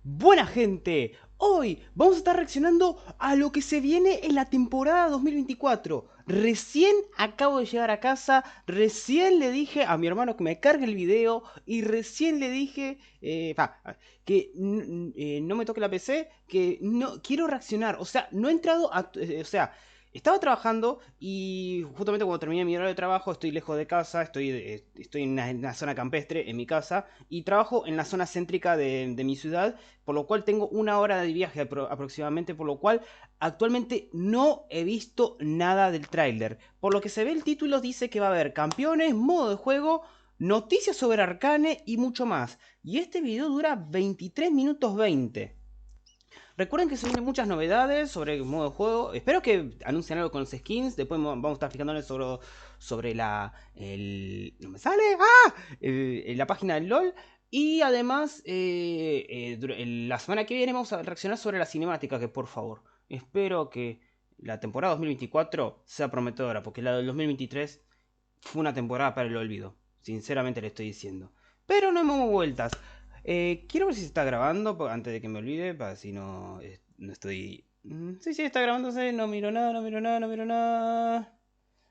Buena gente, hoy vamos a estar reaccionando a lo que se viene en la temporada 2024. Recién acabo de llegar a casa, recién le dije a mi hermano que me cargue el video y recién le dije que no me toque la PC, que no quiero reaccionar. O sea, no he entrado a... o sea, estaba trabajando y justamente cuando terminé mi horario de trabajo estoy lejos de casa, estoy en una zona campestre en mi casa y trabajo en la zona céntrica de mi ciudad, por lo cual tengo una hora de viaje aproximadamente, por lo cual actualmente no he visto nada del tráiler. Por lo que se ve el título dice que va a haber campeones, modo de juego, noticias sobre Arcane y mucho más. Y este video dura 23 minutos 20. Recuerden que se vienen muchas novedades sobre el modo de juego. Espero que anuncien algo con los skins. Después vamos a estar fijándoles sobre la... ¿no me sale? ¡Ah! La página del LOL. Y además, la semana que viene vamos a reaccionar sobre la cinemática, que por favor, espero que la temporada 2024 sea prometedora, porque la del 2023 fue una temporada para el olvido. Sinceramente le estoy diciendo. Pero no hemos vueltas. Quiero ver si se está grabando antes de que me olvide, para si no, no estoy... Sí, sí, está grabándose. No miro nada, no miro nada, no miro nada.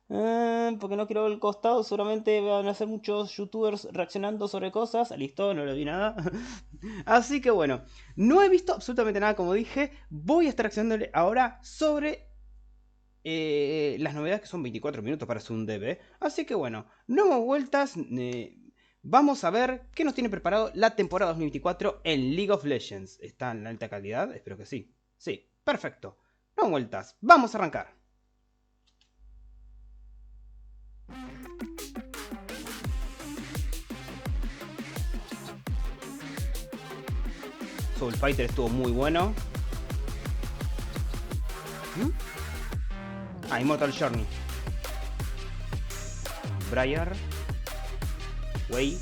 Porque no quiero ver el costado. Seguramente van a ser muchos youtubers reaccionando sobre cosas. Listo, no le vi nada. Así que bueno, no he visto absolutamente nada, como dije. Voy a estar reaccionándole ahora sobre las novedades, que son 24 minutos para hacer un DB. Así que bueno, no más vueltas. Vamos a ver qué nos tiene preparado la temporada 2024 en League of Legends. ¿Está en alta calidad? Espero que sí. Sí, perfecto. No vueltas. Vamos a arrancar. Soul Fighter estuvo muy bueno. Immortal Journey. Briar. Wei.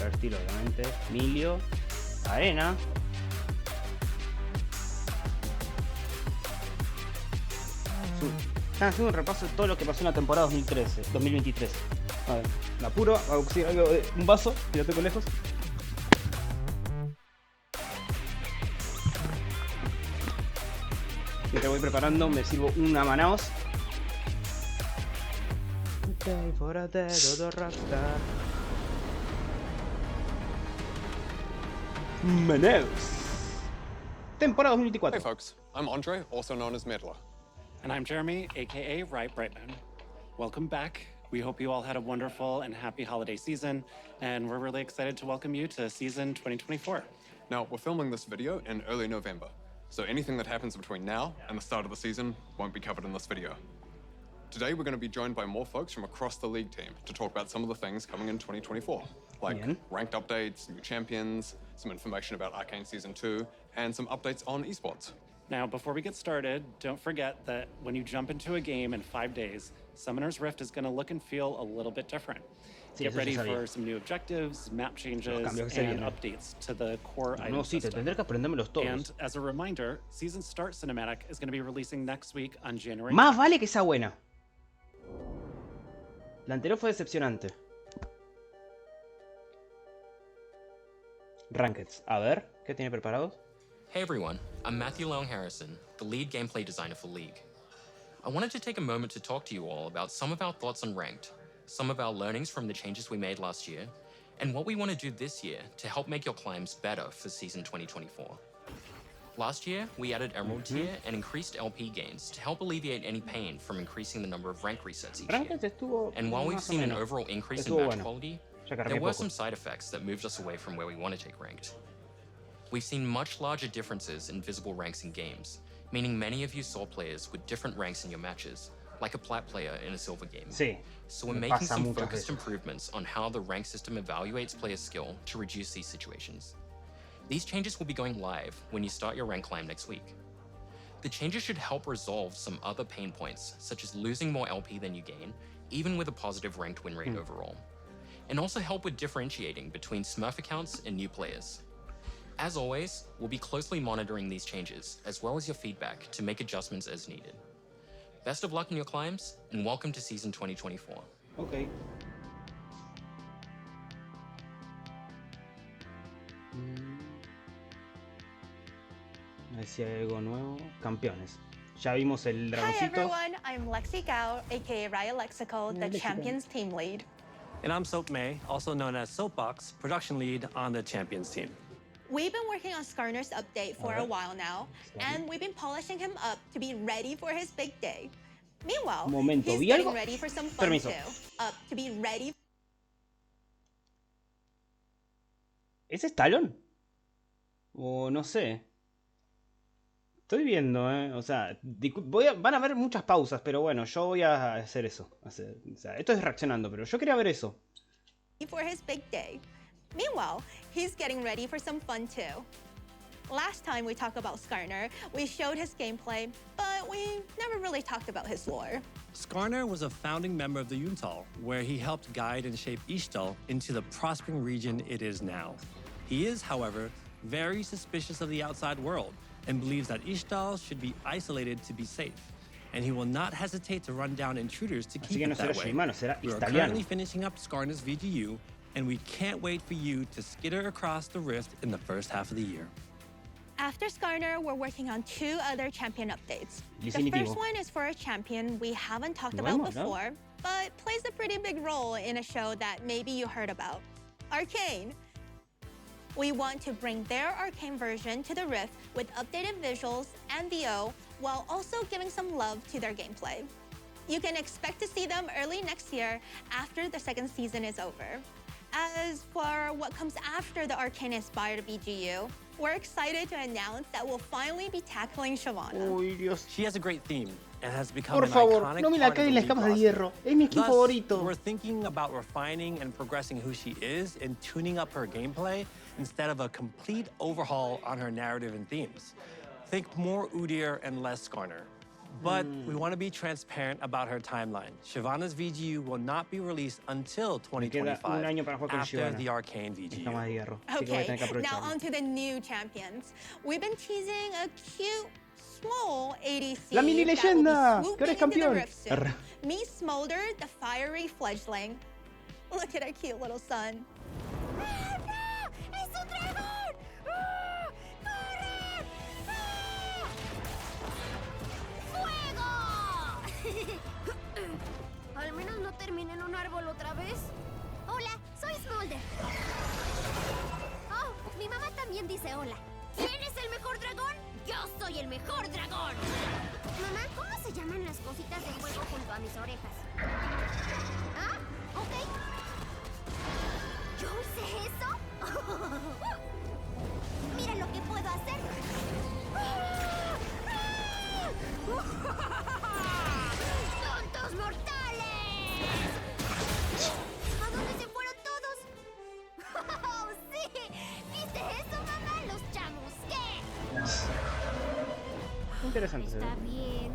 Estilo, obviamente. Milio. Arena. Están haciendo un repaso de todo lo que pasó en la temporada 2023. A ver, me apuro, a conseguir algo de un vaso, que lo tengo lejos. Mientras voy preparando, me sirvo una Manaos. Manaos. Temporada Hey 2024. folks, I'm Andre, also known as Medler. And I'm Jeremy, aka Right Brightman. Welcome back. We hope you all had a wonderful and happy holiday season, and we're really excited to welcome you to season 2024. Now, we're filming this video in early November, so anything that happens between now and the start of the season won't be covered in this video. Today, we're going to be joined by more folks from across the league team to talk about some of the things coming in 2024, like ranked updates, new champions, some information about Arcane Season 2, and some updates on esports. Now, before we get started, don't forget that when you jump into a game in 5 days, Summoner's Rift is going to look and feel a little bit different. Get ready for some new objectives, map changes, and updates to the core item system. And as a reminder, Season Start Cinematic is going to be releasing next week on January 10th. Más vale que sea buena. La anterior fue decepcionante. Rankeds. A ver, ¿qué tiene preparado? Hey everyone, I'm Matthew Long Harrison, the lead gameplay designer for League. I wanted to take a moment to talk to you all about some of our thoughts on Ranked, some of our learnings from the changes we made last year, and what we want to do this year to help make your climbs better for Season 2024. Last year, we added Emerald tier and increased LP gains to help alleviate any pain from increasing the number of rank resets each year. And while we've seen an overall increase in match quality, there were some side effects that moved us away from where we want to take Ranked. We've seen much larger differences in visible ranks in games, meaning many of you saw players with different ranks in your matches, like a plat player in a silver game. So we're making some focused improvements on how the rank system evaluates player skill to reduce these situations. These changes will be going live when you start your rank climb next week. The changes should help resolve some other pain points, such as losing more LP than you gain, even with a positive ranked win rate overall, and also help with differentiating between Smurf accounts and new players. As always, we'll be closely monitoring these changes, as well as your feedback, to make adjustments as needed. Best of luck in your climbs, and welcome to Season 2024. Ok. Okay. A ver si hay algo nuevo. Campeones. Ya vimos el dragoncito. Hi everyone, I'm Lexi Gao, aka Raya Lexico, the Champions team lead. And I'm Soap May, also known as Soapbox, production lead on the Champions team. We've been working on Skarner's update for a while now, and we've been polishing him up to be ready for his big day. Meanwhile, he's getting ready for some fun too. To be ready. ¿Es Stallone? O no sé. Estoy viendo, o sea, van a haber muchas pausas, pero bueno, yo voy a hacer eso. O sea, esto es reaccionando, pero yo quería ver eso. For his big day. Meanwhile, he's getting ready for some fun too. Last time we talked about Skarner, we showed his gameplay, but we never really talked about his lore. Skarner was a founding member of the Yuntal, where he helped guide and shape Ishtal into the prospering region it is now. He is, however, very suspicious of the outside world and believes that Ishtal should be isolated to be safe, and he will not hesitate to run down intruders to keep it that way. We are currently finishing up Skarner's VGU, and we can't wait for you to skitter across the rift in the first half of the year. After Skarner, we're working on 2 other champion updates. The first one is for a champion we haven't talked about before, but plays a pretty big role in a show that maybe you heard about. Arcane. We want to bring their Arcane version to the Rift with updated visuals and VO, while also giving some love to their gameplay. You can expect to see them early next year after the 2nd season is over. As for what comes after the Arcane-inspired VGU, we're excited to announce that we'll finally be tackling Shyvana. She has a great theme and has become Por an favor, iconic no me la part of the caguen las league camas de roster. hierro. Es mi equipo Thus, favorito. we're thinking about refining and progressing who she is and tuning up her gameplay instead of a complete overhaul on her narrative and themes. Think more Udyr and less Skarner. But we want to be transparent about her timeline. Shyvana's VGU will not be released until 2025, after the Arcane VGU. Okay, now on to the new champions. We've been teasing a cute, small ADC La mini leyenda, que ahora es campeón. Meet Smolder, the fiery fledgling. Look at our cute little son. Al menos no terminé en un árbol otra vez. Hola, soy Smolder. Oh, mi mamá también dice hola. ¿Quién es el mejor dragón? Yo soy el mejor dragón. Mamá, ¿cómo se llaman las cositas de fuego junto a mis orejas? Ah, ok. ¿Yo hice eso? Mira lo que puedo hacer. ¡Tontos mortales! ¿A dónde se fueron todos? ¡Oh, sí! ¿Viste eso, mamá? ¡Los chamusqué! Interesante. Está bien.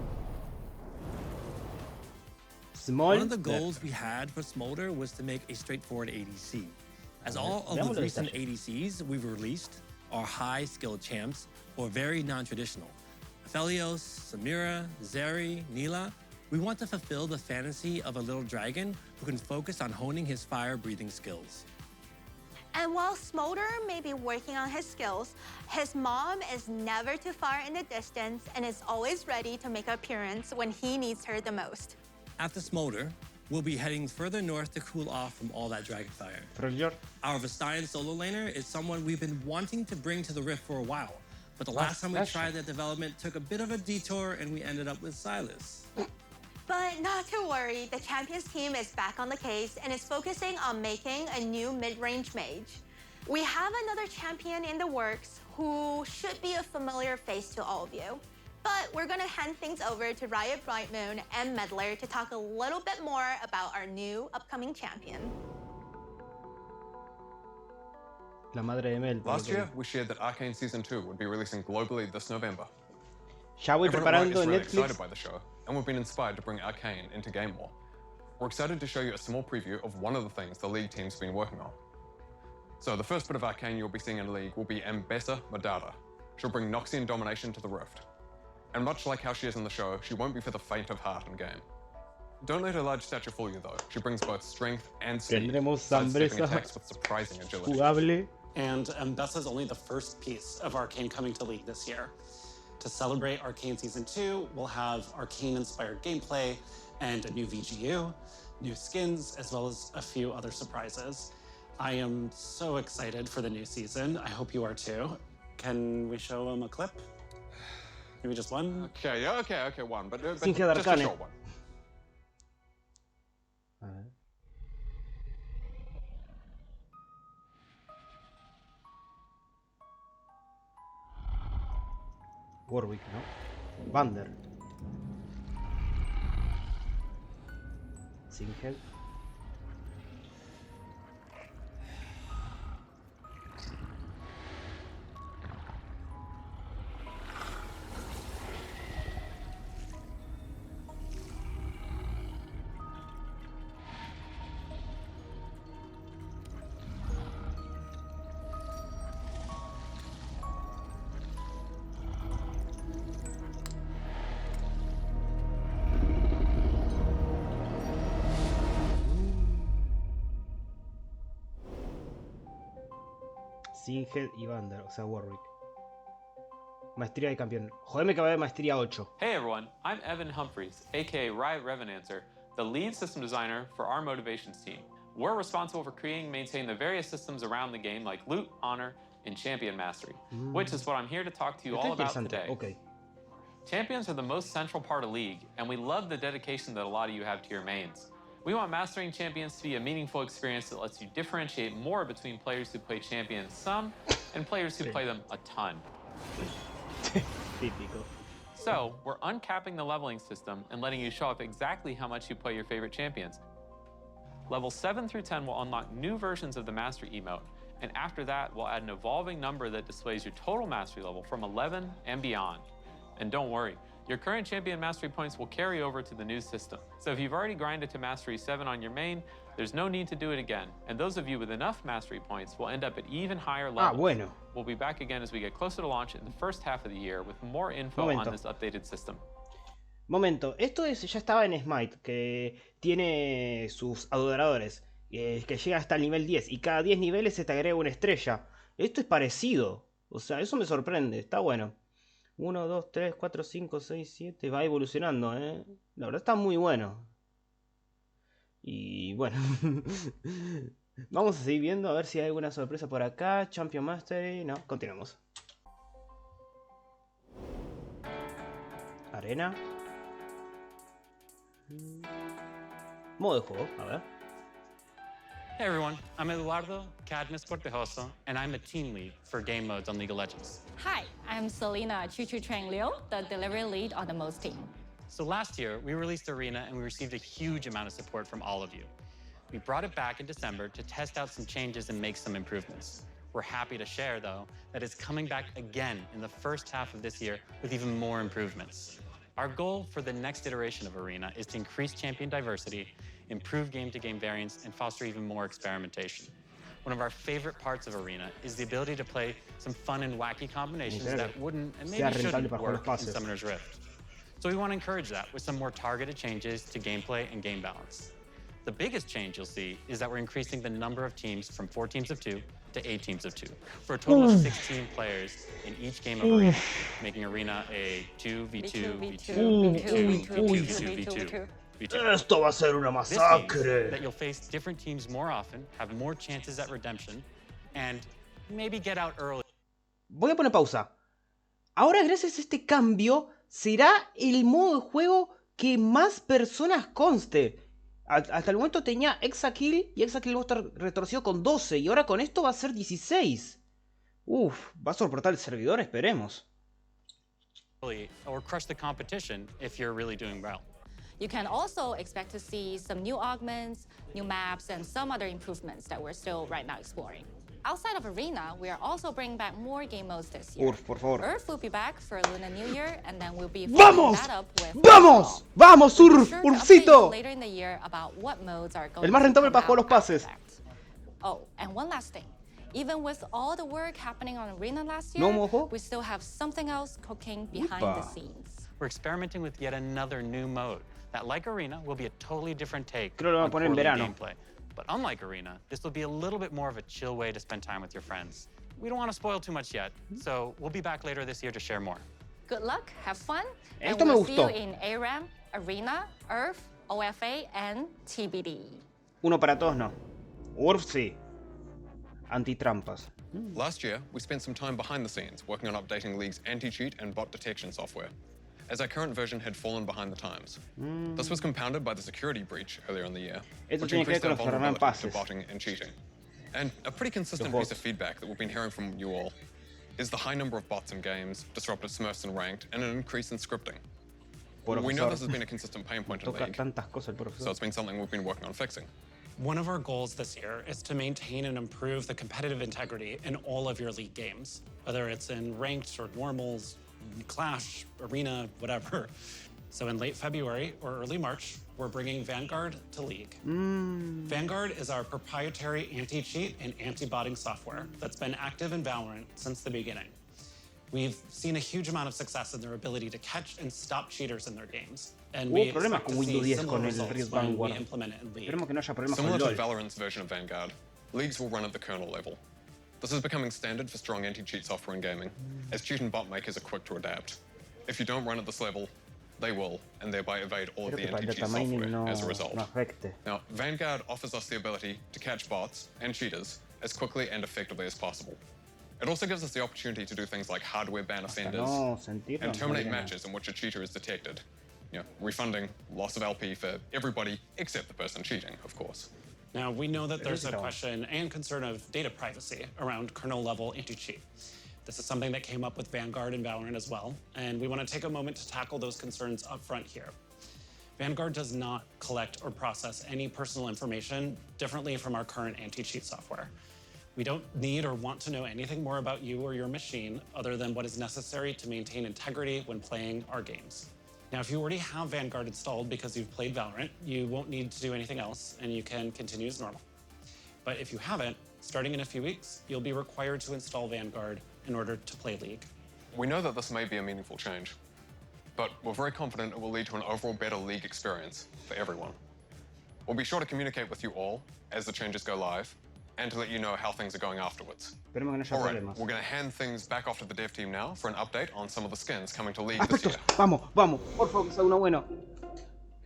One of the goals we had for Smolder was to make a straightforward ADC. As all of the recent ADCs we've released are high-skilled champs or very non-traditional. Aphelios, Samira, Zeri, Neela, we want to fulfill the fantasy of a little dragon who can focus on honing his fire-breathing skills. And while Smolder may be working on his skills, his mom is never too far in the distance and is always ready to make an appearance when he needs her the most. After Smolder, we'll be heading further north to cool off from all that dragon fire. Our Vestayan solo laner is someone we've been wanting to bring to the Rift for a while, but the last time we tried that development took a bit of a detour and we ended up with Silas. But not to worry, the Champions team is back on the case and is focusing on making a new mid-range mage. We have another champion in the works who should be a familiar face to all of you. But we're gonna hand things over to Riot Brightmoon and Meddler to talk a little bit more about our new upcoming champion. La madre de Mel. Last year, we shared that Arcane Season 2 would be releasing globally this November. Ya voy preparando Everyone is really Netflix. excited by the show, and we've been inspired to bring Arcane into game more. We're excited to show you a small preview of one of the things the League team's been working on. So the first bit of Arcane you'll be seeing in League will be Ambessa Madara. She'll bring Noxian domination to the Rift. And much like how she is in the show, she won't be for the faint of heart in game. Don't let her large stature fool you though. She brings both strength and speed, sidestepping attacks with surprising agility. Jugable. And Ambessa is only the first piece of Arcane coming to League this year. To celebrate Arcane Season 2, we'll have Arcane-inspired gameplay and a new VGU, new skins, as well as a few other surprises. I am so excited for the new season. I hope you are too. Can we show them a clip? Maybe just one? Okay, one, but just Sin a Arcane. short one. A ver. Warwick, ¿no? Vander. Singed. Singed y Vander, o sea, Warwick. Maestría de campeón. Jodeme que va a haber maestría 8. Hey everyone, I'm Evan Humphreys, aka Riot Revenancer, the lead system designer for our motivations team. We're responsible for creating and maintaining the various systems around the game like loot, honor, and champion mastery, which is what I'm here to talk to you all about today. Okay. Champions are the most central part of League, and we love the dedication that a lot of you have to your mains. We want mastering champions to be a meaningful experience that lets you differentiate more between players who play champions some and players who play them a ton. Típico. So, we're uncapping the leveling system and letting you show off exactly how much you play your favorite champions. Levels 7 through 10 will unlock new versions of the Mastery emote, and after that, we'll add an evolving number that displays your total Mastery level from 11 and beyond. And don't worry, your current champion mastery points will carry over to the new system. So if you've already grinded to Mastery 7 on your main, there's no need to do it again. And those of you with enough mastery points will end up at even higher levels. Bueno. We'll be back again as we get closer to launch in the first half of the year with more info on this updated system. Momento, esto ya estaba en Smite, que tiene sus adoradores, que llega hasta el nivel 10, y cada 10 niveles se te agrega una estrella. Esto es parecido, o sea, eso me sorprende, está bueno. 1, 2, 3, 4, 5, 6, 7, va evolucionando, La verdad está muy bueno. Y bueno, vamos a seguir viendo a ver si hay alguna sorpresa por acá. Champion Mastery, no, continuamos. Arena. Modo de juego, a ver. Hey everyone, I'm Eduardo Cadmus Cortejoso, and I'm a team lead for game modes on League of Legends. Hi, I'm Selena Choo Trang Liu, the delivery lead on the modes team. So last year, we released Arena and we received a huge amount of support from all of you. We brought it back in December to test out some changes and make some improvements. We're happy to share, though, that it's coming back again in the first half of this year with even more improvements. Our goal for the next iteration of Arena is to increase champion diversity, improve game-to-game variance, and foster even more experimentation. One of our favorite parts of Arena is the ability to play some fun and wacky combinations that wouldn't and maybe shouldn't work in Summoner's Rift. So we want to encourage that with some more targeted changes to gameplay and game balance. The biggest change you'll see is that we're increasing the number of teams from 4 teams of 2 to 8 teams of 2, for a total of 16 players in each game of Arena, making Arena a 2v2, v2, v2, v2. Esto va a ser una masacre. That you'll face different teams more often, have more chances at redemption, and maybe get out early. Voy a poner pausa. Ahora, gracias a este cambio, será el modo de juego que más personas conste. Hasta el momento tenía Exakill y Exakill va a estar retorcido con 12 y ahora con esto va a ser 16. Va a soportar el servidor, esperemos. Or crush the competition if you're really doing well. You can also expect to see some new augments, new maps, and some other improvements that we're still right now exploring. Outside of Arena, we are also bringing back more game modes this year. Por favor. Earth will be back for Lunar New Year, and then we'll be ¡Vamos! that up with ¡Vamos! ¡Vamos, Urfcito! Later in the year about what modes are going El más rentable to para jugar los pases. Oh, and one last thing. Even with all the work happening on Arena last year, we still have something else cooking behind the scenes. We're experimenting with yet another new mode that, like Arena, will be a totally different take Creo que lo van a poner en verano. gameplay. But unlike Arena, this will be a little bit more of a chill way to spend time with your friends. We don't want to spoil too much yet, so we'll be back later this year to share more. Good luck, have fun, and Esto me we'll see you gustó. in ARAM, Arena, Earth, OFA, and TBD. Uno para todos no. URF sí. Antitrampas. Last year, we spent some time behind the scenes working on updating League's anti-cheat and bot detection software, as our current version had fallen behind the times. This was compounded by the security breach earlier in the year, Esto which tiene que ver increased con our los que arman vulnerability to pases. botting and cheating. And a pretty consistent Los piece of bots. feedback that we've been hearing from you all is the high number of bots in games, disrupted smurfs in ranked, and an increase in scripting. We know this has been a consistent pain point in Toca League, tantas cosas el so profesor. it's been something we've been working on fixing. One of our goals this year is to maintain and improve the competitive integrity in all of your League games, whether it's in ranked or normals, Clash, Arena, whatever. So in late February or early March, we're bringing Vanguard to League. Vanguard is our proprietary anti-cheat and anti-botting software that's been active in Valorant since the beginning. We've seen a huge amount of success in their ability to catch and stop cheaters in their games. And we problemas expect con to Windows see 10 similar con el results Riot when we Vanguard. implement it in League. Esperemos que no haya problemas Similar con to LoL. Valorant's version of Vanguard, Leagues will run at the kernel level. This is becoming standard for strong anti-cheat software in gaming, as cheat and bot makers are quick to adapt. If you don't run at this level, they will, and thereby evade all of Espero the que para el anti-cheat data mining software no, as a result. no afecte. Now, Vanguard offers us the ability to catch bots and cheaters as quickly and effectively as possible. It also gives us the opportunity to do things like hardware ban Hasta offenders no sentirlo, and terminate no. matches in which a cheater is detected, refunding loss of LP for everybody except the person cheating, of course. Now, we know that there's a Necesitamos. question and concern of data privacy around kernel-level anti-cheat. This is something that came up with Vanguard and Valorant as well, and we want to take a moment to tackle those concerns up front here. Vanguard does not collect or process any personal information differently from our current anti-cheat software. We don't need or want to know anything more about you or your machine other than what is necessary to maintain integrity when playing our games. Now, if you already have Vanguard installed because you've played Valorant, you won't need to do anything else and you can continue as normal. But if you haven't, starting in a few weeks, you'll be required to install Vanguard in order to play League. We know that this may be a meaningful change, but we're very confident it will lead to an overall better League experience for everyone. We'll be sure to communicate with you all as the changes go live, and to let you know how things are going afterwards. Esperemos que no haya All right, problemas. we're going to hand things back off to the dev team now for an update on some of the skins coming to League this year. Aspectos, vamos, vamos, por favor, que sea uno bueno.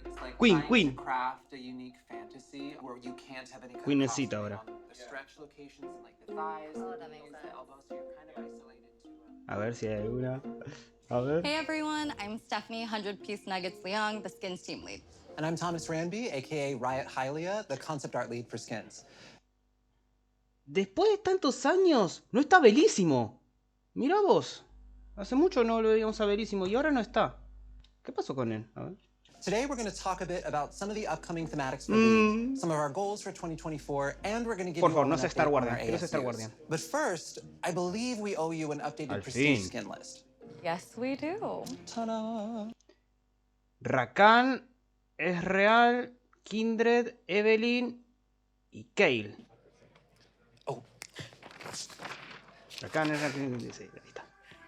It's like Queen, trying Queen. to craft a unique fantasy where you can't have any kind Queen of necesita costuming ahora. on the stretch locations and like the thighs and the elbows, so you're kind of isolated to A ver si hay alguna. A ver. Hey everyone, I'm Stephanie 100-Piece Nuggets Leong, the skins team lead. And I'm Thomas Ranby, aka Riot Hylia, the concept art lead for skins. Después de tantos años, no está Belísimo. Mirá vos. Hace mucho no lo veíamos a Belísimo y ahora no está. ¿Qué pasó con él? A ver. Today we're going to talk a bit about some of the upcoming thematics for League, some of our goals for 2024, and we're going to give Por you favor, all no an sea Star update on Guardian. our Quiero ser Star ASUs. Guardian. But first, I believe we owe you an updated Al prestige fin. skin list. Yes, we do. Ta-da! Rakan, Ezreal, Kindred, Evelyn y Kayle. Oh. Rakan, Ezreal, Kindred, sí, ahí está.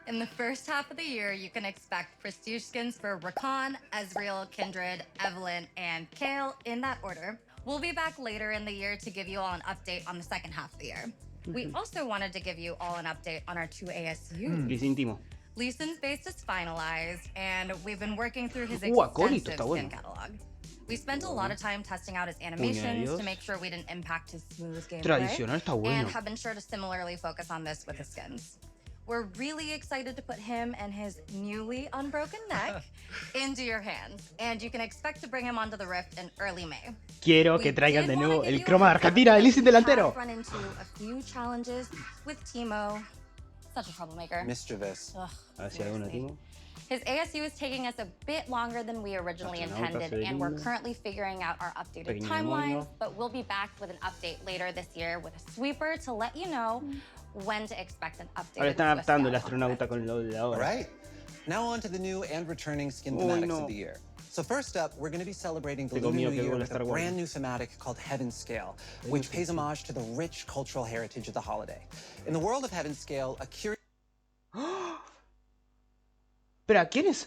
In the first half of the year, you can expect prestige skins for Rakan, Ezreal, Kindred, Evelyn, and Kayle in that order. We'll be back later in the year to give you all an update on the second half of the year. We also wanted to give you all an update on our two ASUs. Lee Sin Timo. Lee Sin's base is finalized, and we've been working through his Acólito extensive está bueno. skin catalog. We spent a lot of time testing out his animations Dios. to make sure we didn't impact his smooth gameplay. Tradicional está bueno. And have been sure to similarly focus on this with his skins. We're really excited to put him and his newly unbroken neck into your hands, and you can expect to bring him onto the Rift in early May. Quiero que traigan de nuevo el croma de Argentina de Lee Sin delantero. Run into a few challenges with Teemo. Such a troublemaker. Mischievous. Ugh, A ver si hay alguna, seriously. Timo. His ASU is taking us a bit longer than we originally Astronauta intended, and we're Severino. currently figuring out our updated Pequeño timelines, demonio. but we'll be back with an update later this year with a sweeper to let you know when to expect an update. Ahora están adaptando el astronauta con lo de All ahora. right. Now on to the new and returning skin Oh, thematics no. of the year. So first up, we're going to be celebrating the Tengo Lunar miedo New que Year vuelva a with a Star Wars. brand new thematic called Heaven Scale, which pays homage to the rich cultural heritage of the holiday. In the world of Heaven Scale, a curious Espera, ¿quién es?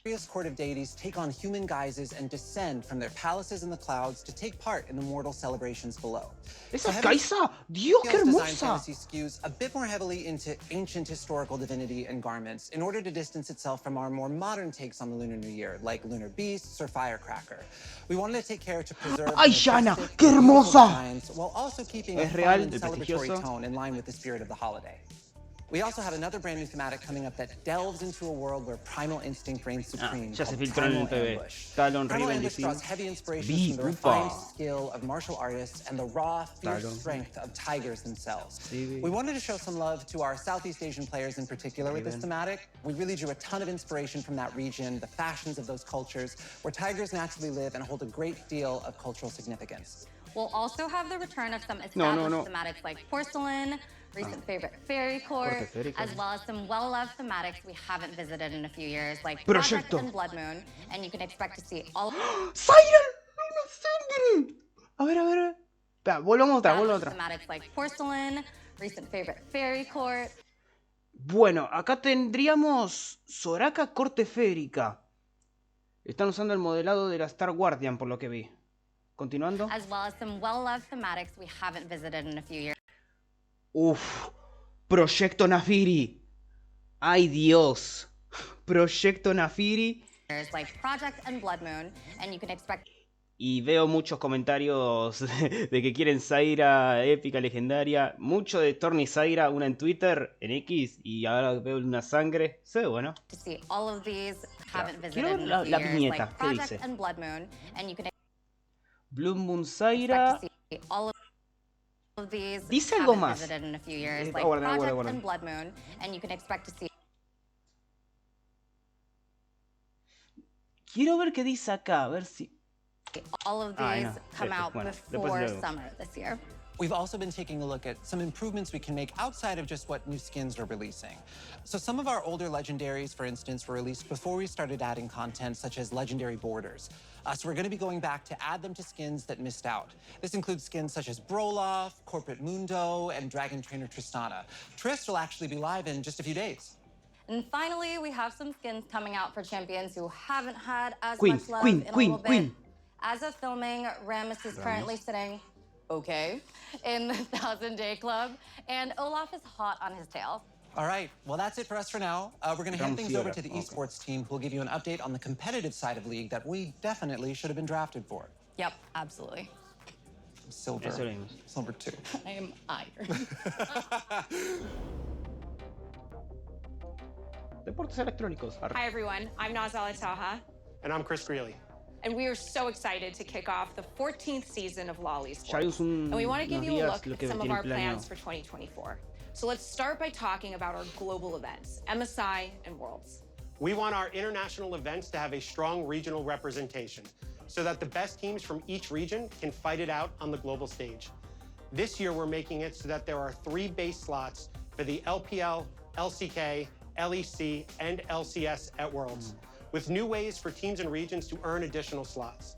Various court of deities take on human guises and descend from their palaces in the clouds to take part in the mortal celebrations below. ¿Esa es Kaisa? ¡Dios, qué hermosa! Fantasy skews a bit more heavily into ancient historical divinity and garments in order to distance itself from our more modern takes on the Lunar New Year, like lunar beasts or firecracker. We wanted to take care to preserve ¡Ay, Yana! ¡Qué hermosa! while also keeping a Es fun real, and de celebratory prestigioso. tone in line with the spirit of the holiday. We also have another brand new thematic coming up that delves into a world where primal instinct reigns supreme. Ya se called filtró en el Primal PB. Ambush. Talon, Primal Riven, Ambush Lee draws Sin. heavy inspiration from the Upa. refined skill of martial artists and the raw, fierce Talon. strength of tigers themselves. Sí. We wanted to show some love to our Southeast Asian players in particular with this thematic. We really drew a ton of inspiration from that region, the fashions of those cultures, where tigers naturally live and hold a great deal of cultural significance. We'll also have the return of some established thematics like porcelain, recent favorite fairy court, as well as some well-loved thematics we haven't visited in a few years, like Project and Blood Moon, and you can expect to see all ¡Zaira! ¡Una sangre! A ver. Espera, volvamos otra. thematics like porcelain, recent favorite fairy court. Bueno, acá tendríamos Soraka Corte Férica. Están usando el modelado de la Star Guardian, por lo que vi. Continuando. As well as some well-loved thematics we haven't visited in a few years. Uf, Proyecto Nafiri. Ay, Dios. Proyecto Nafiri. Like Project and Blood Moon, and you can expect. Y veo muchos comentarios de que quieren Zaira épica, legendaria. Mucho de Torni Zaira, una en Twitter, en X, y ahora veo una sangre. Se ve bueno. To see all of these haven't visited Quiero ver in a few la years, viñeta. like ¿Qué Project dice? and Blood Moon, and you can Blue Moon expect Zaira. to see all of these Dice algo haven't más. visited in a few years, like Guarda. Project and Blood Moon, and you can expect to see Quiero ver qué dice acá, a ver si... all of these come out before summer this year. We've also been taking a look at some improvements we can make outside of just what new skins we're releasing. So some of our older legendaries, for instance, were released before we started adding content such as legendary borders. So we're going to be going back to add them to skins that missed out. This includes skins such as Broloff, Corporate Mundo, and Dragon Trainer Tristana. Trist will actually be live in just a few days. And finally, we have some skins coming out for champions who haven't had as much love in a little bit. As of filming, Rammus is currently sitting, in the 1,000-day club, and Olaf is hot on his tail. All right, well, that's it for us for now. We're going to hand things over to the esports team, who will give you an update on the competitive side of League that we definitely should have been drafted for. Yep, absolutely. Silver 2. I am iron. Deportes electrónicos. Hi, everyone. I'm Nazala Taha. And I'm Chris Greeley. And we are so excited to kick off the 14th season of Lolly Sports. And we want to give you a look at some of our plans for 2024. So let's start by talking about our global events, MSI and Worlds. We want our international events to have a strong regional representation so that the best teams from each region can fight it out on the global stage. This year, we're making it so that there are 3 base slots for the LPL, LCK, LEC, and LCS at Worlds, with new ways for teams and regions to earn additional slots.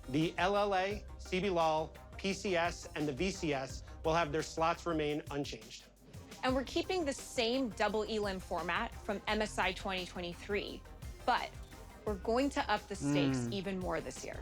The LLA, CBLOL, PCS, and the VCS will have their slots remain unchanged. And we're keeping the same double elim format from MSI 2023, but we're going to up the stakes even more this year.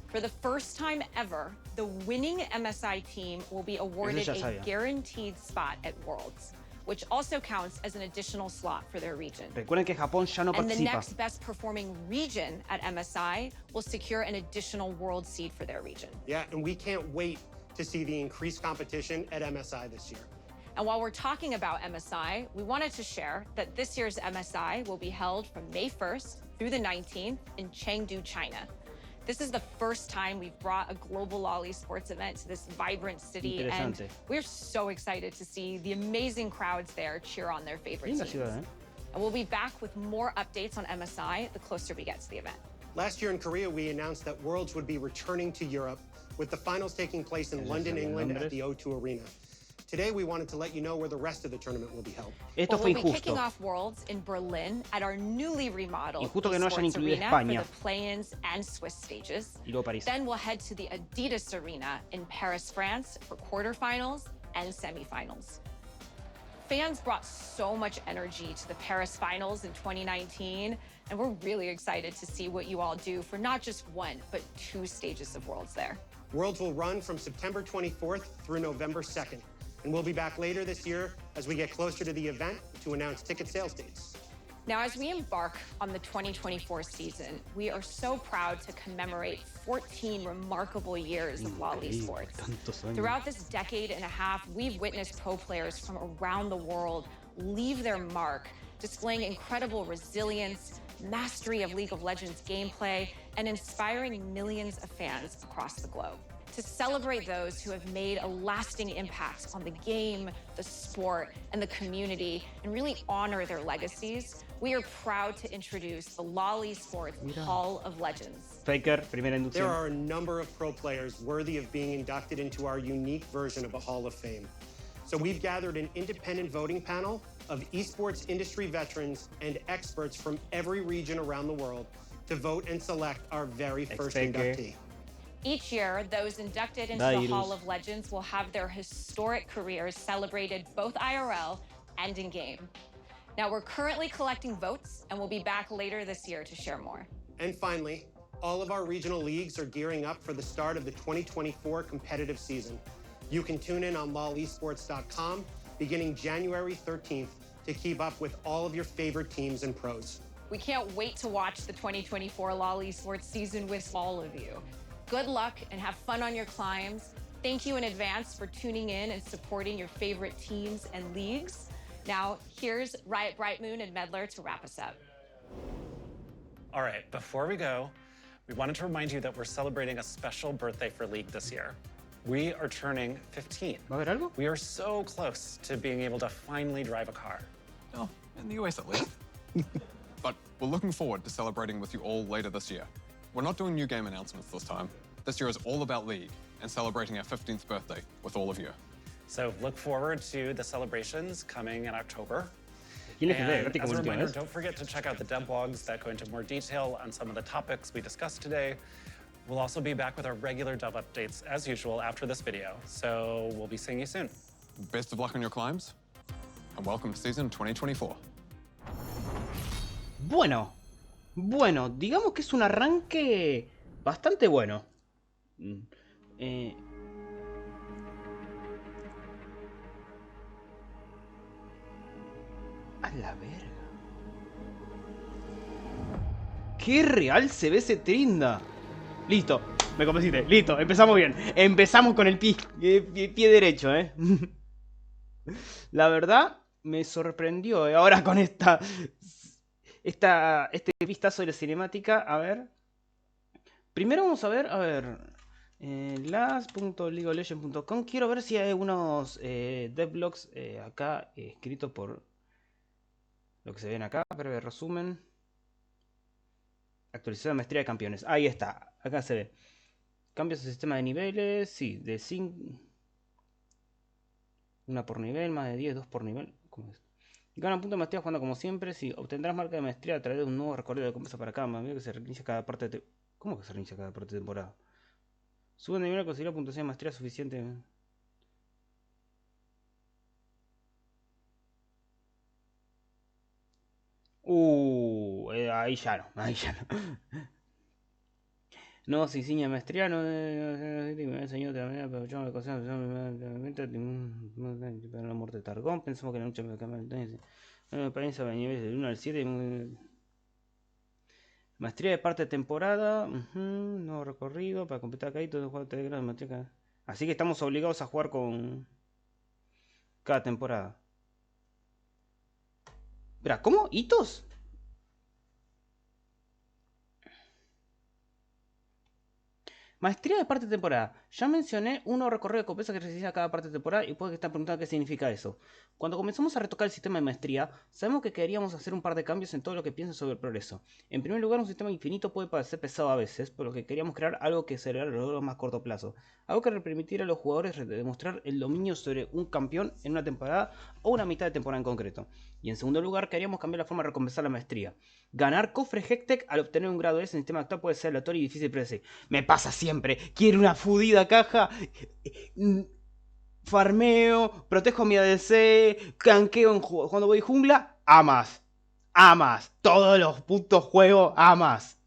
For the first time ever, the winning MSI team will be awarded a guaranteed spot at Worlds, which also counts as an additional slot for their region. Recuerden que Japón ya no and the participa. next best performing region at MSI will secure an additional world seed for their region. Yeah, and we can't wait to see the increased competition at MSI this year. And while we're talking about MSI, we wanted to share that this year's MSI will be held from May 1st through the 19th in Chengdu, China. This is the first time we've brought a global Lolly sports event to this vibrant city, and we're so excited to see the amazing crowds there cheer on their favorite teams. And we'll be back with more updates on MSI the closer we get to the event. Last year in Korea, we announced that Worlds would be returning to Europe, with the finals taking place in London, England at the O2 Arena. Today, we wanted to let you know where the rest of the tournament will be held. We'll be kicking off Worlds in Berlin at our newly remodeled esports arena for the play-ins and Swiss stages. Then we'll head to the Adidas Arena in Paris, France for quarterfinals and semifinals. fans brought so much energy to the Paris finals in 2019, and we're really excited to see what you all do for not just one, but 2 stages of Worlds there. Worlds will run from September 24th through November 2nd, and we'll be back later this year as we get closer to the event to announce ticket sales dates. Now, as we embark on the 2024 season, we are so proud to commemorate 14 remarkable years of LoL Esports. Throughout this decade and a half, we've witnessed pro players from around the world leave their mark, displaying incredible resilience, mastery of League of Legends gameplay, and inspiring millions of fans across the globe. To celebrate those who have made a lasting impact on the game, the sport, and the community, and really honor their legacies, we are proud to introduce the LoL Esports Hall of Legends. Faker, primera inducción. There are a number of pro players worthy of being inducted into our unique version of a Hall of Fame. So we've gathered an independent voting panel of esports industry veterans and experts from every region around the world to vote and select our very first inductee. Each year, those inducted into the Hall of Legends will have their historic careers celebrated both IRL and in-game. Now, we're currently collecting votes, and we'll be back later this year to share more. And finally, all of our regional leagues are gearing up for the start of the 2024 competitive season. You can tune in on lolesports.com beginning January 13th to keep up with all of your favorite teams and pros. We can't wait to watch the 2024 LoL Esports season with all of you. Good luck and have fun on your climbs. Thank you in advance for tuning in and supporting your favorite teams and leagues. Now, here's Riot Brightmoon and Medler to wrap us up. All right, before we go, we wanted to remind you that we're celebrating a special birthday for League this year. We are turning 15. ¿Va a haber algo? We are so close to being able to finally drive a car. Well, in the US at least. But we're looking forward to celebrating with you all later this year. We're not doing new game announcements this time. This year is all about League and celebrating our 15th birthday with all of you. So look forward to the celebrations coming in October. And as a reminder, don't forget to check out the dev blogs that go into more detail on some of the topics we discussed today. We'll also be back with our regular dev updates as usual after this video. So we'll be seeing you soon. Best of luck on your climbs, and welcome to season 2024. Bueno, digamos que es un arranque bastante bueno. A la verga. ¡Qué real se ve ese Trinda! Listo, me convenciste. Listo, empezamos bien. Empezamos con el pie derecho, La verdad, me sorprendió, ahora con este vistazo de la cinemática. A ver. Primero vamos a ver, last.leagueoflegends.com. Quiero ver si hay unos devlogs acá escritos por lo que se ven acá. Breve resumen. Actualización de maestría de campeones. Ahí está, acá se ve. Cambios de sistema de niveles. Sí, de 5. Una por nivel, más de 10, 2 por nivel. ¿Cómo es? Gana punto de maestría jugando como siempre. Sí, obtendrás marca de maestría a través de un nuevo recorrido de compensa para cada amigo que se reinicia cada parte de... ¿Cómo que se reinicia cada parte de temporada? Sube de nivel a conseguir la puntuación de maestría suficiente. Ahí ya no. No, se insignia de maestría, no me enseñó de la manera, pero yo me cocino para la muerte de Targón. Pensamos que la lucha me cambia el país a niveles del 1 al 7. Maestría de parte de temporada. Nuevo recorrido para completar acá y todo el juego de maestría. Así que estamos obligados a jugar con cada temporada. Espera, ¿cómo? ¿Hitos? Maestría de parte de temporada. Ya mencioné un nuevo recorrido de compensa que realiza cada parte de temporada y puede que estén preguntando qué significa eso. Cuando comenzamos a retocar el sistema de maestría, sabemos que queríamos hacer un par de cambios en todo lo que piensan sobre el progreso. En primer lugar, un sistema infinito puede parecer pesado a veces, por lo que queríamos crear algo que acelerara los logros a más corto plazo. Algo que le permitiera a los jugadores demostrar el dominio sobre un campeón en una temporada o una mitad de temporada en concreto. Y en segundo lugar, queríamos cambiar la forma de recompensar la maestría. Ganar cofre Hectec al obtener un grado S en el sistema actual puede ser aleatorio y difícil de predecir. Me pasa siempre. Quiero una fudida caja. farmeo, protejo mi ADC, canqueo cuando voy jungla, amas. Amas. Todos los putos juegos, amas.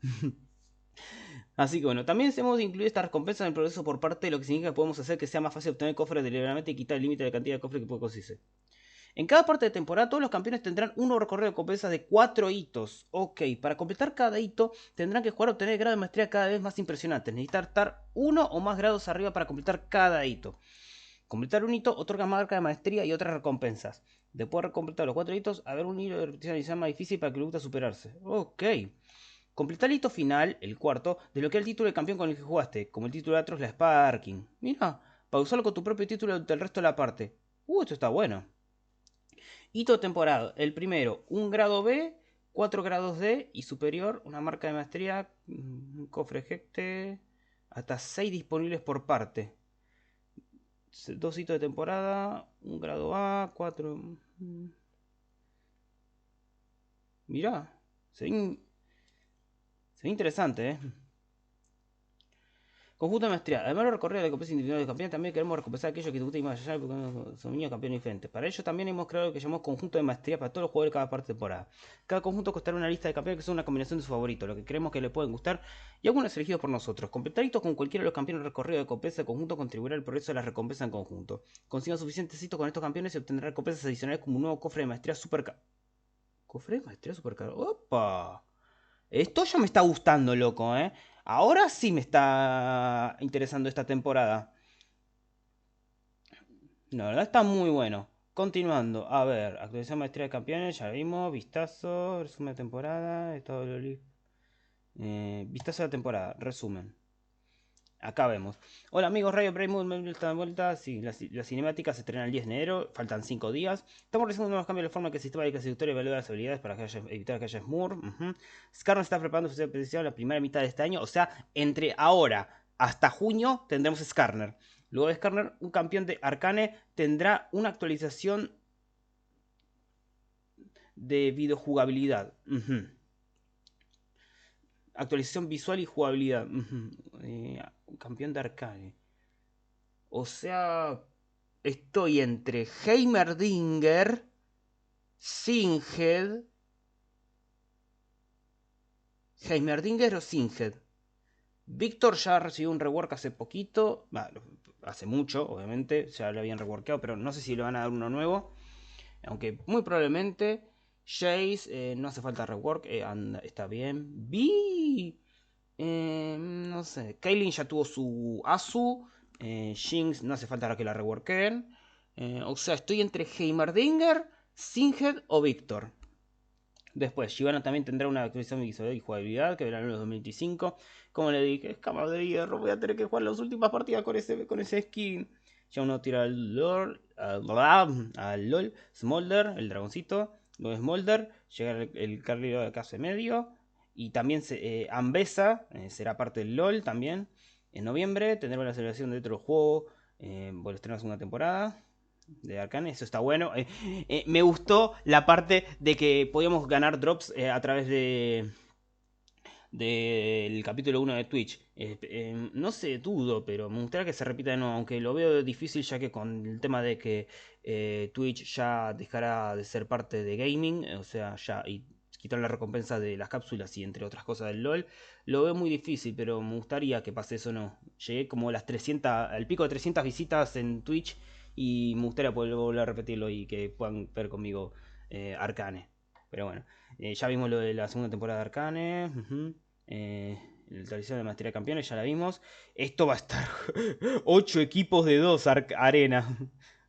Así que bueno, también hemos incluido esta recompensa en el progreso por parte de lo que significa que podemos hacer que sea más fácil obtener cofres deliberadamente y quitar el límite de cantidad de cofres que puede conseguirse. En cada parte de temporada, todos los campeones tendrán un recorrido de recompensas de 4 hitos. Ok, para completar cada hito, tendrán que jugar a obtener grados de maestría cada vez más impresionantes. Necesitar estar 1 o más grados arriba para completar cada hito. Completar un hito otorga marca de maestría y otras recompensas. Después de completar los 4 hitos, haber un hilo de repetición inicial más difícil para que le guste superarse. Ok. Completar el hito final, el cuarto, desbloquea el título de campeón con el que jugaste, como el título de Atros, la Sparking. Mira, para usarlo con tu propio título del resto de la parte. Esto está bueno. Hito de temporada. El primero, un grado B, 4 grados D y superior, una marca de maestría, un cofre ejecte, hasta 6 disponibles por parte. 2 hitos de temporada, un grado A, 4... Mirá, se ve interesante, Conjunto de maestría. Además de recorrer la recompensa individual de campeones, también queremos recompensar a aquellos que debuten y más allá porque son niños campeones diferentes. Para ello también hemos creado lo que llamamos conjunto de maestría para todos los jugadores de cada parte de temporada. Cada conjunto costará una lista de campeones que son una combinación de sus favoritos, lo que creemos que les pueden gustar, y algunos elegidos por nosotros. Completar hitos con cualquiera de los campeones recorrido de recompensa de conjunto contribuirá al progreso de la recompensa en conjunto. Consigan suficientes hitos con estos campeones y obtendrán recompensas adicionales como un nuevo cofre de maestría super caro. ¿Cofre de maestría super caro? ¡Opa! Esto ya me está gustando, loco, Ahora sí me está interesando esta temporada. La verdad está muy bueno. Continuando. A ver, actualización maestría de campeones, ya vimos. Vistazo, resumen de temporada. Estado de vistazo de la temporada, resumen. Acá vemos. Hola amigos, Radio Brainmood está de vuelta. Sí, la cinemática se estrena el 10 de enero. Faltan 5 días. Estamos realizando nuevos cambios de la forma que el sistema de clasificatorio evalúa las habilidades para evitar que haya smurf. Skarner está preparando su especial la primera mitad de este año. O sea, entre ahora hasta junio tendremos Skarner. Luego de Skarner, un campeón de Arcane tendrá una actualización de videojugabilidad. Actualización visual y jugabilidad. Campeón de Arcane. O sea, estoy entre Heimerdinger, Singed. Heimerdinger o Singed. Víctor ya recibió un rework hace poquito. Hace mucho, obviamente. Ya lo habían reworkado, pero no sé si le van a dar uno nuevo. Aunque muy probablemente. Jace, no hace falta rework. Está bien. No sé. Kaylin ya tuvo su Asu. Jinx no hace falta que la reworken. O sea, estoy entre Heimerdinger, Singed o Victor. Después, Shyvana también tendrá una actualización visual y jugabilidad que verán en los 2025. Como le dije, es cama de hierro. Voy a tener que jugar las últimas partidas con ese skin. Ya uno tira al LOL. Smolder, el dragoncito. Luego Smolder. Llega el carrillo de casa medio. Y también Ambesa será parte del LOL también. En noviembre tendremos la celebración de otro juego por estrenar la segunda temporada de Arcane. Eso está bueno. Me gustó la parte de que podíamos ganar drops a través del capítulo 1 de Twitch. No sé, dudo, pero me gustaría que se repita de nuevo, aunque lo veo difícil ya que con el tema de que Twitch ya dejará de ser parte de gaming, o sea, ya y quitar la recompensa de las cápsulas y entre otras cosas del LOL, lo veo muy difícil, pero me gustaría que pase eso. No, llegué como a las 300, al pico de 300 visitas en Twitch y me gustaría poder volver a repetirlo y que puedan ver conmigo Arcane. Pero bueno, ya vimos lo de la segunda temporada de Arcane. La tradición de maestría de campeones ya la vimos. Esto va a estar 8 equipos de 2 arena.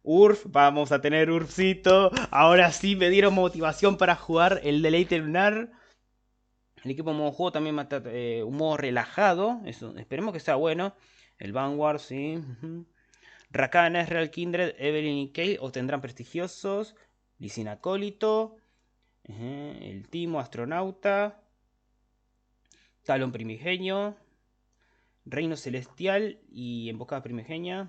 Urf, vamos a tener Urfcito. Ahora sí me dieron motivación para jugar el deleite lunar. El equipo modo juego también va a estar un modo relajado. Eso, esperemos que sea bueno. El Vanguard, sí. Rakana, Real Kindred, Evelyn y Kay obtendrán prestigiosos. Licin Acólito. El Timo, Astronauta. Talón Primigenio. Reino Celestial y Emboscada Primigenia.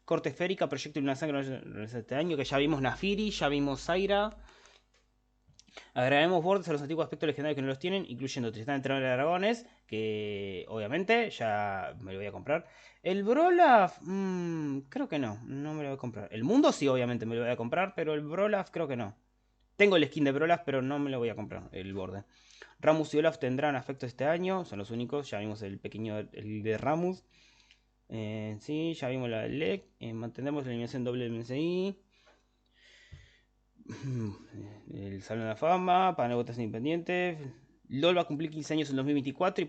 Corte Esférica, Proyecto y una Sangre este año. Que ya vimos Nafiri, ya vimos Zaira. Agregaremos bordes a los antiguos aspectos legendarios que no los tienen, incluyendo Tristán Entrenador de Dragones, que obviamente ya me lo voy a comprar. El Brolaf, creo que no me lo voy a comprar. El Mundo sí, obviamente me lo voy a comprar, pero el Brolaf creo que no. Tengo el skin de Brolaf, pero no me lo voy a comprar, el borde. Ramus y Olaf tendrán afecto este año, son los únicos. Ya vimos el pequeño, el de Ramus. Sí, ya vimos la del LEC. Mantendremos la eliminación doble del MSI. El Salón de la Fama, para votación independiente. LOL va a cumplir 15 años en 2024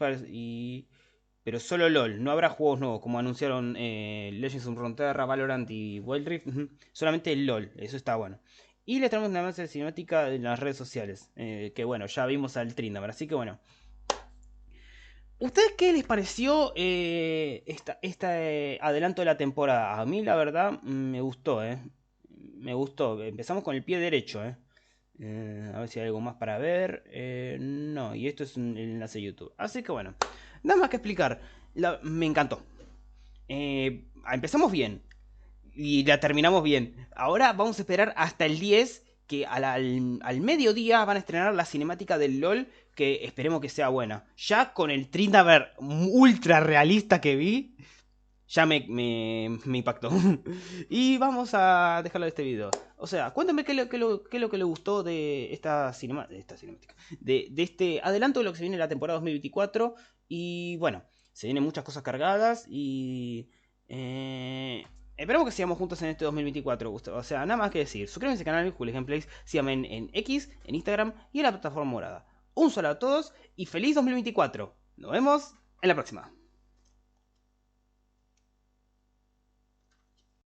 pero solo LOL, no habrá juegos nuevos como anunciaron Legends of Runeterra, Valorant y Wild Rift. Solamente el LOL, eso está bueno. Y le traemos una avance de cinemática en las redes sociales, que bueno, ya vimos al Tryndamere, así que bueno. ¿Ustedes qué les pareció este adelanto de la temporada? A mí la verdad me gustó, me gustó. Empezamos con el pie derecho, a ver si hay algo más para ver. No, y esto es el enlace de YouTube. Así que bueno, nada más que explicar. Me encantó. Empezamos bien y la terminamos bien. Ahora vamos a esperar hasta el 10, que al mediodía van a estrenar la cinemática del LOL, que esperemos que sea buena. Ya con el Tryndamere ultra realista que vi, ya me impactó. Y vamos a dejarlo de este video. O sea, cuéntame qué es lo que le gustó de esta cinemática. De este adelanto de lo que se viene en la temporada 2024. Y bueno, se vienen muchas cosas cargadas. Y esperemos que sigamos juntos en este 2024. O sea, nada más que decir. Suscríbanse al canal Julio Gameplays. Síganme en X, en Instagram y en la plataforma morada. Un saludo a todos y feliz 2024. Nos vemos en la próxima.